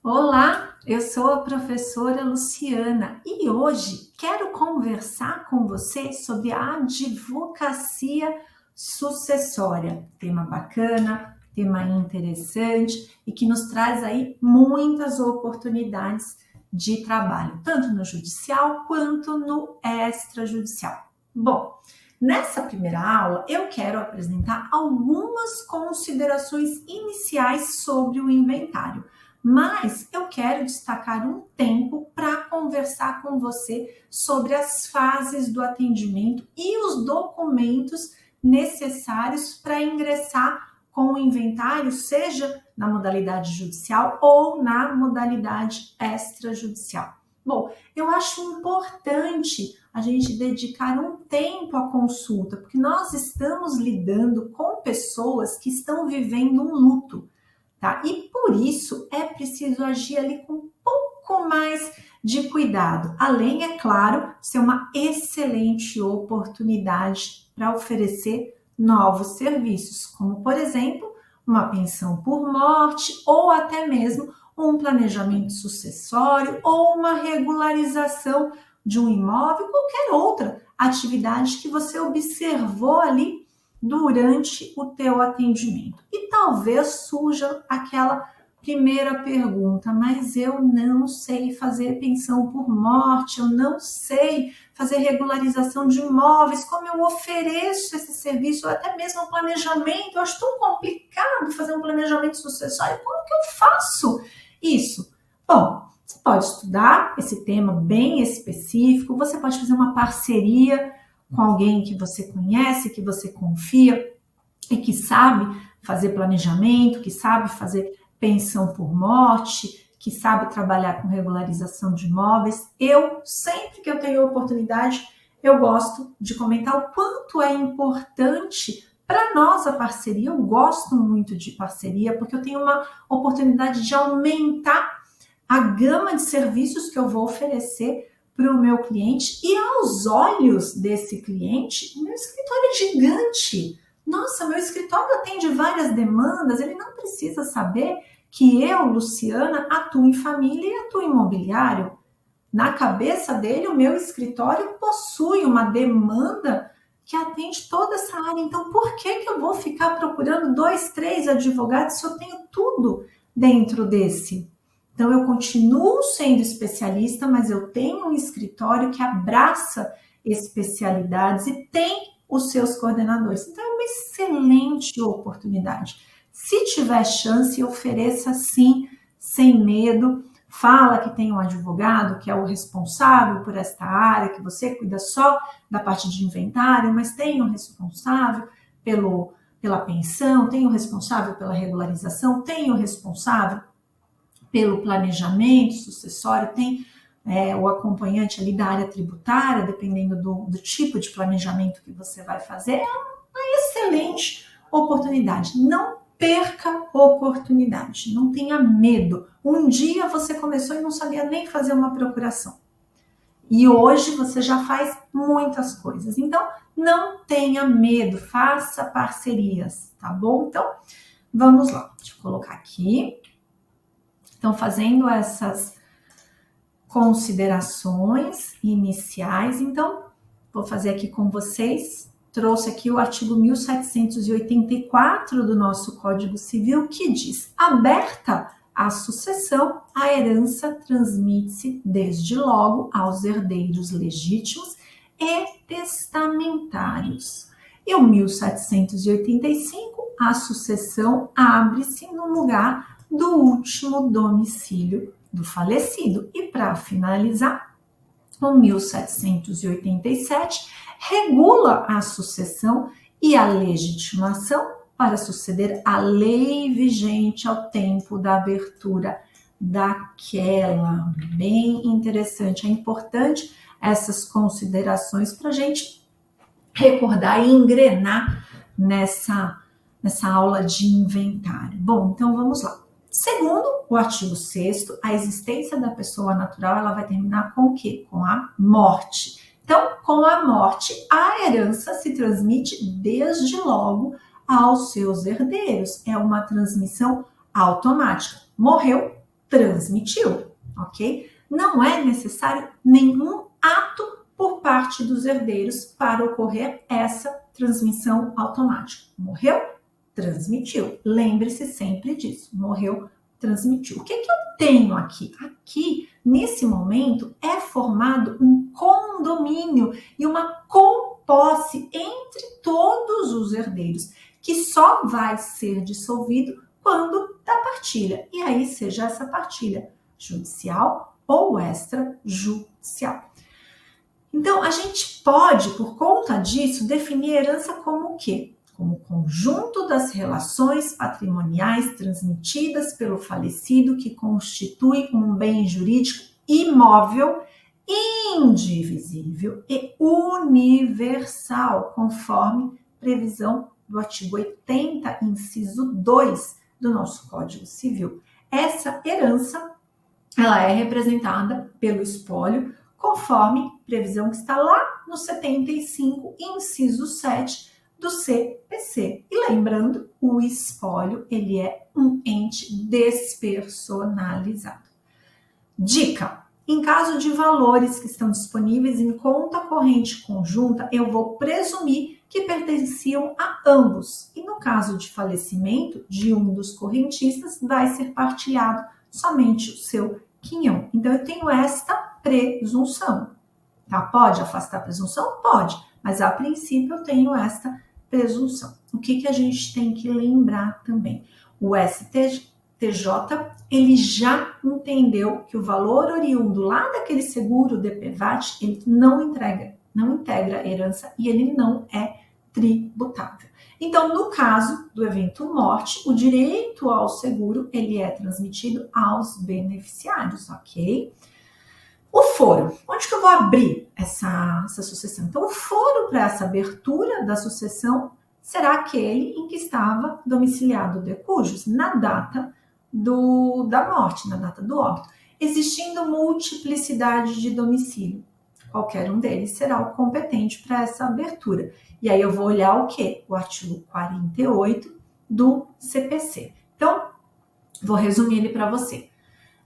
Olá, eu sou a professora Luciana e hoje quero conversar com você sobre a advocacia sucessória. Tema bacana, tema interessante e que nos traz aí muitas oportunidades de trabalho, tanto no judicial quanto no extrajudicial. Bom, nessa primeira aula eu quero apresentar algumas considerações iniciais sobre o inventário. Mas eu quero destacar um tempo para conversar com você sobre as fases do atendimento e os documentos necessários para ingressar com o inventário, seja na modalidade judicial ou na modalidade extrajudicial. Bom, eu acho importante a gente dedicar um tempo à consulta, porque nós estamos lidando com pessoas que estão vivendo um luto. Tá? E por isso é preciso agir ali com um pouco mais de cuidado, além, é claro, ser uma excelente oportunidade para oferecer novos serviços, como, por exemplo, uma pensão por morte ou até mesmo um planejamento sucessório ou uma regularização de um imóvel, qualquer outra atividade que você observou ali durante o teu atendimento. E talvez surja aquela primeira pergunta, mas eu não sei fazer pensão por morte, eu não sei fazer regularização de imóveis, como eu ofereço esse serviço, ou até mesmo um planejamento, eu acho tão complicado fazer um planejamento sucessório, como que eu faço isso? Bom, você pode estudar esse tema bem específico, você pode fazer uma parceria com alguém que você conhece, que você confia e que sabe fazer planejamento, que sabe fazer pensão por morte, que sabe trabalhar com regularização de imóveis. Eu, sempre que eu tenho oportunidade, eu gosto de comentar o quanto é importante para nós a parceria. Eu gosto muito de parceria porque eu tenho uma oportunidade de aumentar a gama de serviços que eu vou oferecer para o meu cliente e aos olhos desse cliente, meu escritório é gigante. Nossa, meu escritório atende várias demandas, ele não precisa saber que eu, Luciana, atuo em família e atuo em imobiliário. Na cabeça dele, o meu escritório possui uma demanda que atende toda essa área. Então, por que eu vou ficar procurando 2, 3 advogados se eu tenho tudo dentro desse? Então, eu continuo sendo especialista, mas eu tenho um escritório que abraça especialidades e tem os seus coordenadores. Então, é uma excelente oportunidade. Se tiver chance, ofereça sim, sem medo. Fala que tem um advogado que é o responsável por esta área, que você cuida só da parte de inventário, mas tem um responsável pela pensão, tem o responsável pela regularização, tem o responsável pelo planejamento sucessório, tem o acompanhante ali da área tributária, dependendo do tipo de planejamento que você vai fazer. É uma excelente oportunidade. Não perca oportunidade, não tenha medo. Um dia você começou e não sabia nem fazer uma procuração. E hoje você já faz muitas coisas. Então, não tenha medo, faça parcerias, tá bom? Então, vamos lá. Deixa eu colocar aqui. Então, fazendo essas considerações iniciais, então, vou fazer aqui com vocês. Trouxe aqui o artigo 1784 do nosso Código Civil, que diz: aberta a sucessão, a herança transmite-se desde logo aos herdeiros legítimos e testamentários. E o 1785, a sucessão abre-se no lugar do último domicílio do falecido. E para finalizar, o 1787 regula a sucessão e a legitimação para suceder a lei vigente ao tempo da abertura daquela. Bem interessante, é importante essas considerações para a gente recordar e engrenar nessa aula de inventário. Bom, então vamos lá. Segundo o artigo 6º, a existência da pessoa natural ela vai terminar com o quê? Com a morte. Então, com a morte, a herança se transmite desde logo aos seus herdeiros. É uma transmissão automática. Morreu, transmitiu, ok? Não é necessário nenhum ato por parte dos herdeiros para ocorrer essa transmissão automática. Morreu? Transmitiu. Lembre-se sempre disso. Morreu, transmitiu. O que eu tenho aqui? Aqui, nesse momento, é formado um condomínio e uma composse entre todos os herdeiros, que só vai ser dissolvido quando da partilha. E aí, seja essa partilha judicial ou extrajudicial. Então, a gente pode, por conta disso, definir a herança como o quê? Como o conjunto das relações patrimoniais transmitidas pelo falecido que constitui um bem jurídico imóvel, indivisível e universal, conforme previsão do artigo 80, inciso 2 do nosso Código Civil. Essa herança, ela é representada pelo espólio, conforme previsão que está lá no 75, inciso 7 do CPC. E lembrando, o espólio, ele é um ente despersonalizado. Dica: em caso de valores que estão disponíveis em conta corrente conjunta, eu vou presumir que pertenciam a ambos. E no caso de falecimento de um dos correntistas, vai ser partilhado somente o seu quinhão. Então, eu tenho esta presunção. Tá? Pode afastar a presunção? Pode. Mas, a princípio, eu tenho esta presunção. O que a gente tem que lembrar também? O STJ, ele já entendeu que o valor oriundo lá daquele seguro DPVAT, ele não integra a herança e ele não é tributável. Então, no caso do evento morte, o direito ao seguro, ele é transmitido aos beneficiários, ok? O foro, onde que eu vou abrir essa sucessão? Então, o foro para essa abertura da sucessão será aquele em que estava domiciliado o decujus na data da morte, na data do óbito, existindo multiplicidade de domicílio. Qualquer um deles será o competente para essa abertura. E aí eu vou olhar o quê? O artigo 48 do CPC. Então, vou resumir ele para você.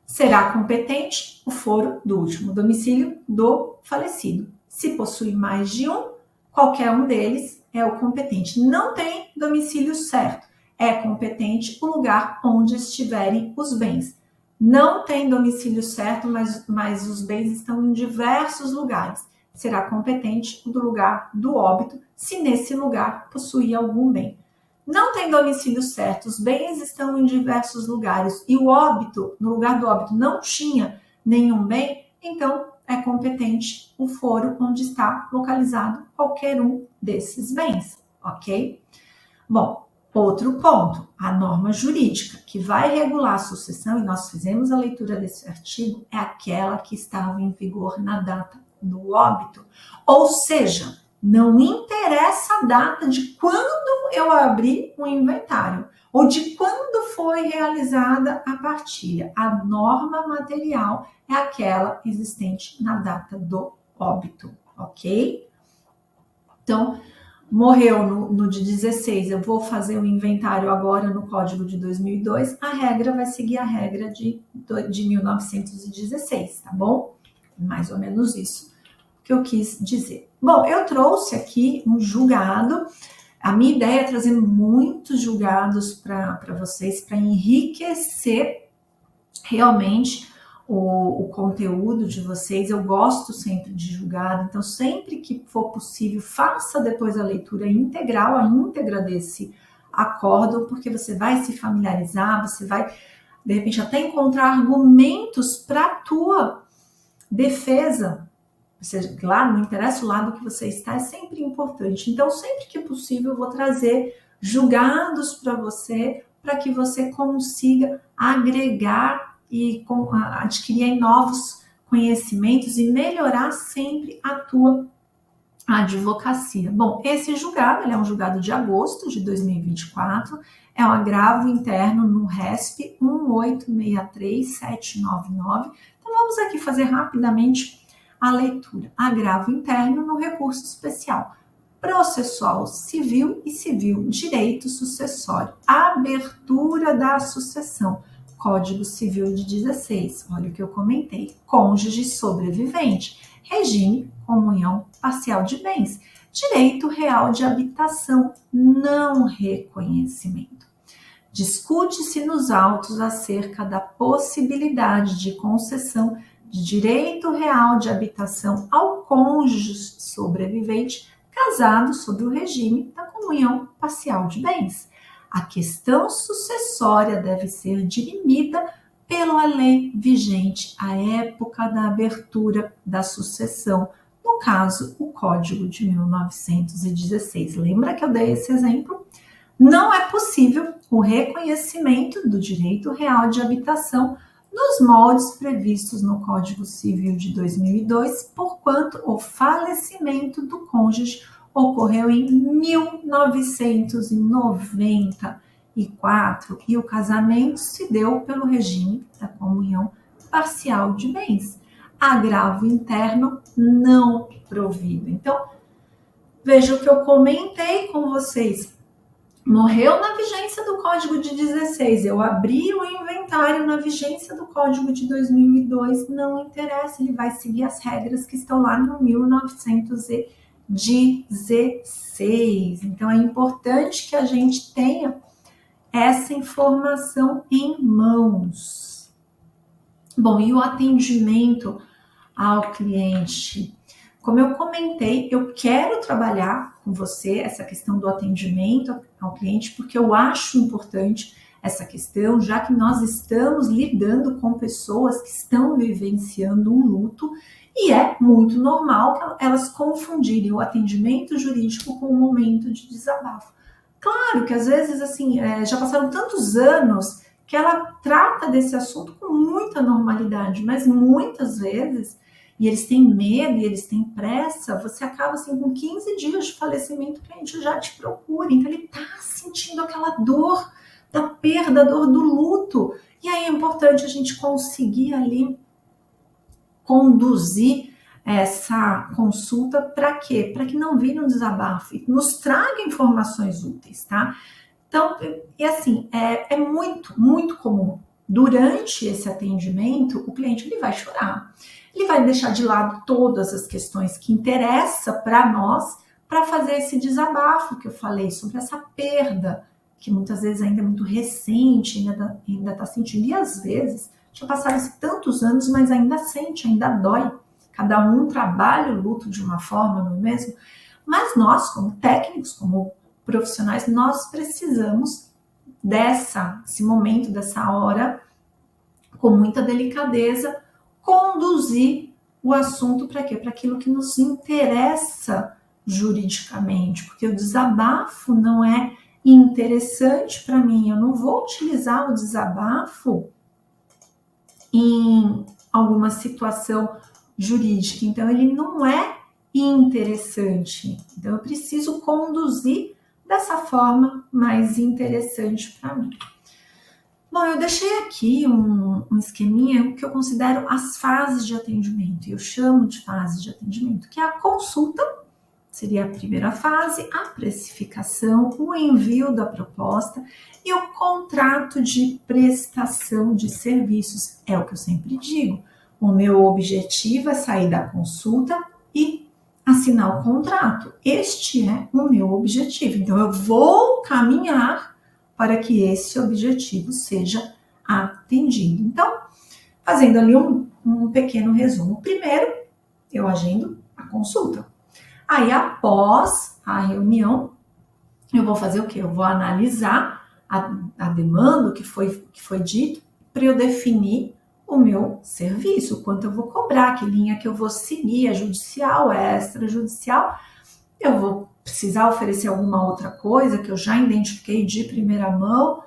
Será competente o foro do último domicílio do falecido. Se possui mais de um, qualquer um deles é o competente. Não tem domicílio certo. É competente o lugar onde estiverem os bens. Não tem domicílio certo, mas os bens estão em diversos lugares. Será competente o do lugar do óbito, se nesse lugar possuir algum bem. Não tem domicílio certo, os bens estão em diversos lugares e o óbito, no lugar do óbito, não tinha nenhum bem, então é competente o foro onde está localizado qualquer um desses bens, ok? Bom, outro ponto, a norma jurídica que vai regular a sucessão, e nós fizemos a leitura desse artigo, é aquela que estava em vigor na data do óbito. Ou seja, não interessa a data de quando eu abri o inventário ou de quando foi realizada a partilha. A norma material é aquela existente na data do óbito, ok? Então, morreu no de 16, eu vou fazer o inventário agora no Código de 2002, a regra vai seguir a regra de 1916, tá bom? Mais ou menos isso que eu quis dizer. Bom, eu trouxe aqui um julgado. A minha ideia é trazer muitos julgados para vocês, para enriquecer realmente o conteúdo de vocês. Eu gosto sempre de julgado, então sempre que for possível, faça depois a leitura integral, a íntegra desse acórdão, porque você vai se familiarizar, você vai, de repente, até encontrar argumentos para a tua defesa. Ou seja, claro, não interessa o lado que você está, é sempre importante. Então, sempre que possível, eu vou trazer julgados para você, para que você consiga agregar e adquirir novos conhecimentos e melhorar sempre a tua advocacia. Bom, esse julgado, ele é um julgado de agosto de 2024, é um agravo interno no RESP 1863799. Então, vamos aqui fazer rapidamente a leitura. Agravo interno no recurso especial processual civil e civil direito sucessório. Abertura da sucessão. Código Civil de 16. Olha o que eu comentei. Cônjuge sobrevivente. Regime, comunhão parcial de bens. Direito real de habitação, não reconhecimento. Discute-se nos autos acerca da possibilidade de concessão de direito real de habitação ao cônjuge sobrevivente casado sob o regime da comunhão parcial de bens. A questão sucessória deve ser dirimida pela lei vigente à época da abertura da sucessão, no caso, o Código de 1916. Lembra que eu dei esse exemplo? Não é possível o reconhecimento do direito real de habitação nos moldes previstos no Código Civil de 2002, porquanto o falecimento do cônjuge ocorreu em 1994 e o casamento se deu pelo regime da comunhão parcial de bens. Agravo interno não provido. Então, veja o que eu comentei com vocês. Morreu na vigência do Código de 16, eu abri o inventário na vigência do Código de 2002, não interessa, ele vai seguir as regras que estão lá no 1916. Então, é importante que a gente tenha essa informação em mãos. Bom, e o atendimento ao cliente? Como eu comentei, eu quero trabalhar com você essa questão do atendimento ao cliente, porque eu acho importante essa questão, já que nós estamos lidando com pessoas que estão vivenciando um luto e é muito normal que elas confundirem o atendimento jurídico com o momento de desabafo. Claro que às vezes, assim, já passaram tantos anos que ela trata desse assunto com muita normalidade, mas muitas vezes e eles têm medo, e eles têm pressa, você acaba assim com 15 dias de falecimento, o cliente já te procura, então ele está sentindo aquela dor da perda, a dor do luto, e aí é importante a gente conseguir ali conduzir essa consulta para quê? Para que não vire um desabafo e nos traga informações úteis, tá? Então, e assim, é muito, muito comum. Durante esse atendimento, o cliente ele vai chorar. Ele vai deixar de lado todas as questões que interessam para nós para fazer esse desabafo que eu falei sobre essa perda, que muitas vezes ainda é muito recente, ainda está sentindo. E às vezes, já passaram tantos anos, mas ainda sente, ainda dói. Cada um trabalha o luto de uma forma, não é mesmo? Mas nós, como técnicos, como profissionais, nós precisamos desse momento, dessa hora, com muita delicadeza, conduzir o assunto para quê? Para aquilo que nos interessa juridicamente, porque o desabafo não é interessante para mim, eu não vou utilizar o desabafo em alguma situação jurídica, então ele não é interessante, então eu preciso conduzir dessa forma mais interessante para mim. Bom, eu deixei aqui um esqueminha que eu considero as fases de atendimento. Eu chamo de fase de atendimento, que é a consulta, seria a primeira fase, a precificação, o envio da proposta e o contrato de prestação de serviços. É o que eu sempre digo. O meu objetivo é sair da consulta e assinar o contrato. Este é o meu objetivo. Então, eu vou caminhar para que esse objetivo seja atendido. Então, fazendo ali um pequeno resumo. Primeiro, eu agendo a consulta. Aí, após a reunião, eu vou fazer o quê? Eu vou analisar a demanda, o que foi dito, para eu definir o meu serviço, o quanto eu vou cobrar, que linha que eu vou seguir, é judicial, é extrajudicial. Eu vou precisar oferecer alguma outra coisa que eu já identifiquei de primeira mão.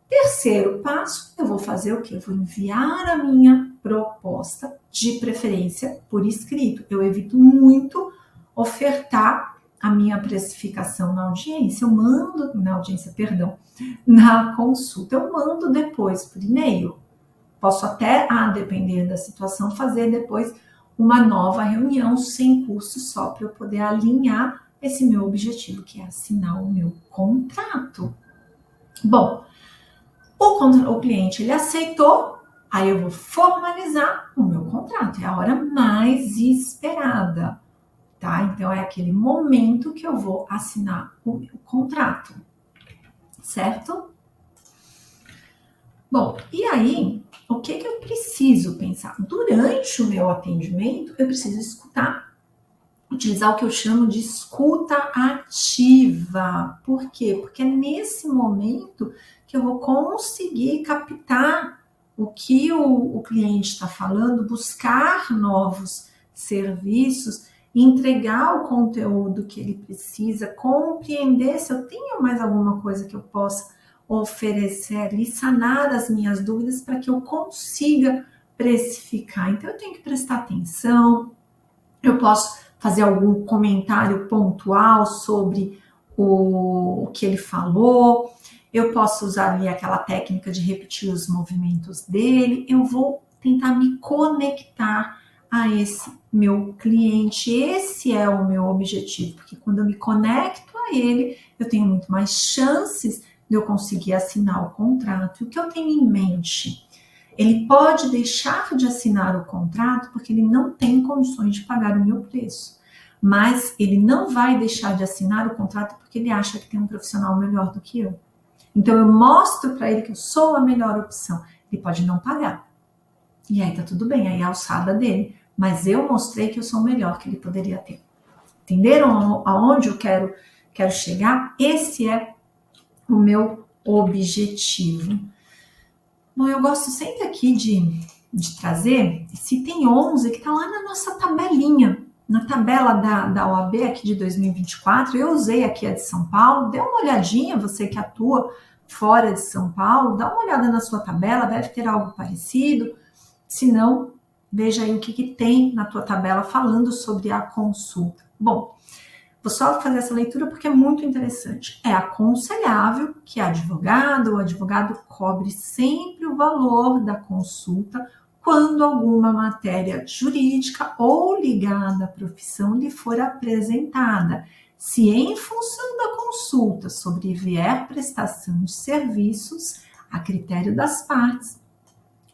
Terceiro passo, eu vou fazer o quê? Eu vou enviar a minha proposta, de preferência por escrito. Eu evito muito ofertar a minha precificação na audiência. Na consulta. Eu mando depois por e-mail. Posso até, depender da situação, fazer depois uma nova reunião sem custo só para eu poder alinhar esse meu objetivo, que é assinar o meu contrato. Bom, O cliente, ele aceitou, aí eu vou formalizar o meu contrato. É a hora mais esperada, tá? Então, é aquele momento que eu vou assinar o meu contrato, certo? Bom, e aí, o que eu preciso pensar? Durante o meu atendimento, eu preciso escutar, utilizar o que eu chamo de escuta ativa. Por quê? Porque é nesse momento que eu vou conseguir captar o que o cliente está falando, buscar novos serviços, entregar o conteúdo que ele precisa, compreender se eu tenho mais alguma coisa que eu possa oferecer ali, sanar as minhas dúvidas para que eu consiga precificar. Então, eu tenho que prestar atenção, eu posso fazer algum comentário pontual sobre o que ele falou, eu posso usar ali aquela técnica de repetir os movimentos dele, eu vou tentar me conectar a esse meu cliente. Esse é o meu objetivo, porque quando eu me conecto a ele, eu tenho muito mais chances de eu conseguir assinar o contrato. E o que eu tenho em mente? Ele pode deixar de assinar o contrato porque ele não tem condições de pagar o meu preço. Mas ele não vai deixar de assinar o contrato porque ele acha que tem um profissional melhor do que eu. Então eu mostro para ele que eu sou a melhor opção. Ele pode não pagar. E aí tá tudo bem, aí é a alçada dele. Mas eu mostrei que eu sou o melhor que ele poderia ter. Entenderam aonde eu quero chegar? Esse é o meu objetivo. Bom, eu gosto sempre aqui de trazer esse item 11 que está lá na nossa tabelinha, na tabela da OAB aqui de 2024. Eu usei aqui a de São Paulo, dê uma olhadinha, você que atua fora de São Paulo, dá uma olhada na sua tabela, deve ter algo parecido. Se não, veja aí o que tem na tua tabela falando sobre a consulta. Bom, vou só fazer essa leitura porque é muito interessante. É aconselhável que a advogada ou advogado cobre sempre o valor da consulta quando alguma matéria jurídica ou ligada à profissão lhe for apresentada. Se em função da consulta sobrevier prestação de serviços, a critério das partes,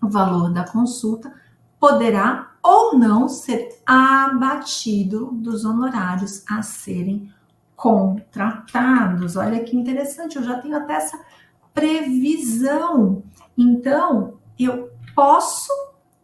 o valor da consulta poderá ou não ser abatido dos honorários a serem contratados. Olha que interessante, eu já tenho até essa previsão. Então, eu posso,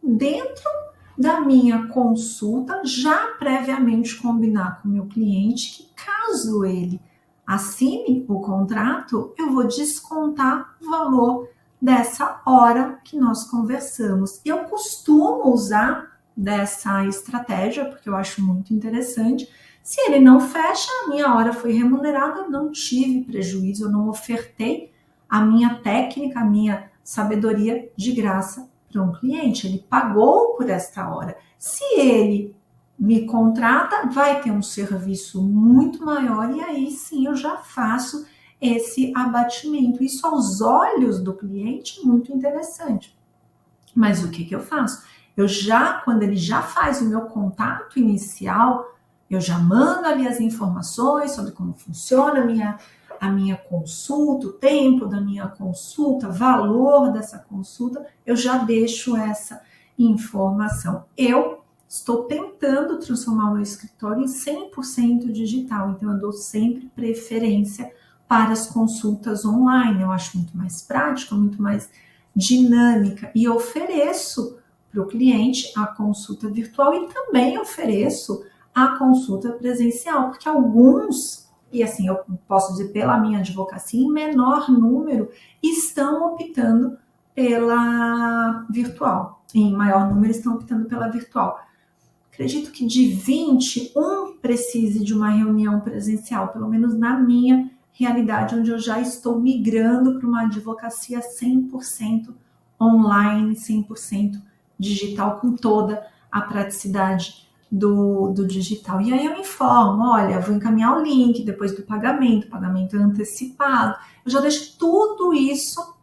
dentro da minha consulta, já previamente combinar com o meu cliente que, caso ele assine o contrato, eu vou descontar o valor dessa hora que nós conversamos. Eu costumo usar dessa estratégia, porque eu acho muito interessante. Se ele não fecha, a minha hora foi remunerada, eu não tive prejuízo, eu não ofertei a minha técnica, a minha sabedoria de graça para um cliente. Ele pagou por esta hora. Se ele me contrata, vai ter um serviço muito maior e aí sim eu já faço esse abatimento. Isso aos olhos do cliente é muito interessante. Mas o que eu faço? Quando ele já faz o meu contato inicial, eu já mando ali as informações sobre como funciona a minha consulta, o tempo da minha consulta, valor dessa consulta, eu já deixo essa informação. Eu estou tentando transformar o meu escritório em 100% digital, então eu dou sempre preferência para as consultas online. Eu acho muito mais prática, muito mais dinâmica e ofereço para o cliente a consulta virtual e também ofereço a consulta presencial, porque alguns, e assim eu posso dizer pela minha advocacia, em menor número, estão optando pela virtual, em maior número estão optando pela virtual. Acredito que de 20, um precise de uma reunião presencial, pelo menos na minha realidade, onde eu já estou migrando para uma advocacia 100% online, 100% digital, com toda a praticidade do digital. E aí eu informo, olha, eu vou encaminhar o link depois do pagamento antecipado. Eu já deixo tudo isso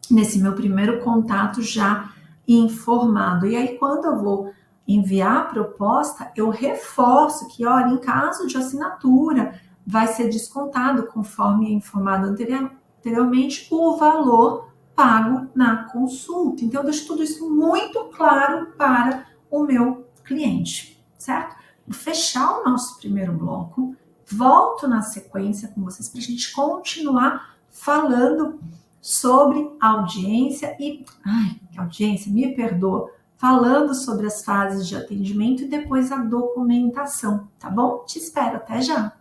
nesse meu primeiro contato já informado. E aí quando eu vou enviar a proposta, eu reforço que, olha, em caso de assinatura, vai ser descontado, conforme informado anteriormente, o valor pago na consulta. Então, eu deixo tudo isso muito claro para o meu cliente, certo? Vou fechar o nosso primeiro bloco, volto na sequência com vocês para a gente continuar falando sobre audiência e... Ai, que audiência, me perdoa. Falando sobre as fases de atendimento e depois a documentação, tá bom? Te espero, até já!